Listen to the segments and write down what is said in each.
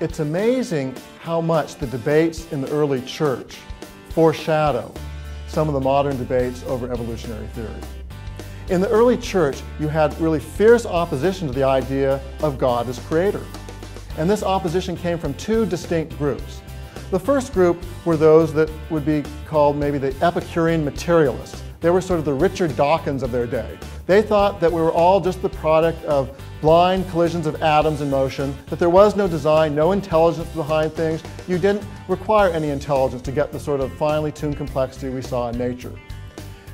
It's amazing how much the debates in the early church foreshadow some of the modern debates over evolutionary theory. In the early church, you had really fierce opposition to the idea of God as creator. And this opposition came from two distinct groups. The first group were those that would be called maybe the Epicurean materialists. They were sort of the Richard Dawkins of their day. They thought that we were all just the product of blind collisions of atoms in motion, that there was no design, no intelligence behind things. You didn't require any intelligence to get the sort of finely tuned complexity we saw in nature.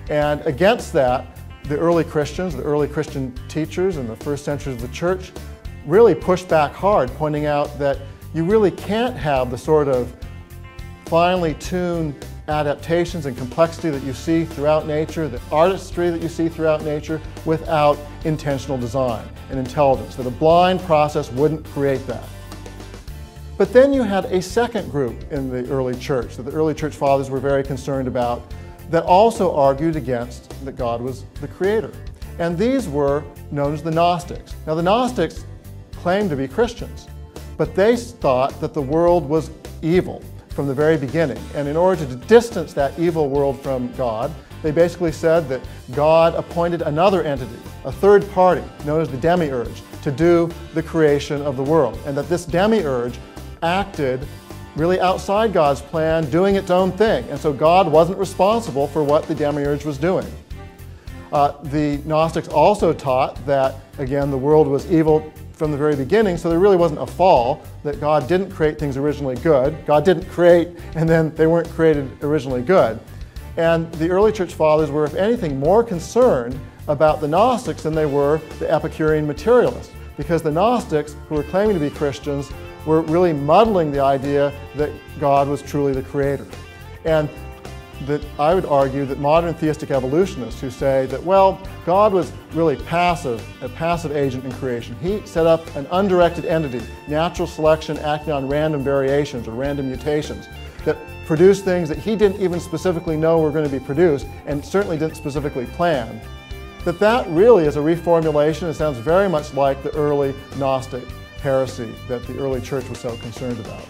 And against that, the early Christians, the early Christian teachers in the first centuries of the church really pushed back hard, pointing out that you really can't have the sort of finely tuned adaptations and complexity that you see throughout nature, the artistry that you see throughout nature, without intentional design and intelligence, that a blind process wouldn't create that. But then you had a second group in the early church that the early church fathers were very concerned about, that also argued against that God was the creator. And these were known as the Gnostics. Now the Gnostics claimed to be Christians, but they thought that the world was evil from the very beginning. And in order to distance that evil world from God, they basically said that God appointed another entity, a third party, known as the demiurge, to do the creation of the world. And that this demiurge acted really outside God's plan, doing its own thing. And so God wasn't responsible for what the demiurge was doing. The Gnostics also taught that, again, the world was evil from the very beginning, so there really wasn't a fall, that God didn't create things originally good. God didn't create, and then they weren't created originally good. And the early church fathers were, if anything, more concerned about the Gnostics than they were the Epicurean materialists, because the Gnostics, who were claiming to be Christians, were really muddling the idea that God was truly the creator. And that I would argue that modern theistic evolutionists who say that, well, God was really passive, a passive agent in creation. He set up an undirected entity, natural selection acting on random variations or random mutations, that produced things that he didn't even specifically know were going to be produced and certainly didn't specifically plan. That really is a reformulation. It sounds very much like the early Gnostic heresy that the early church was so concerned about.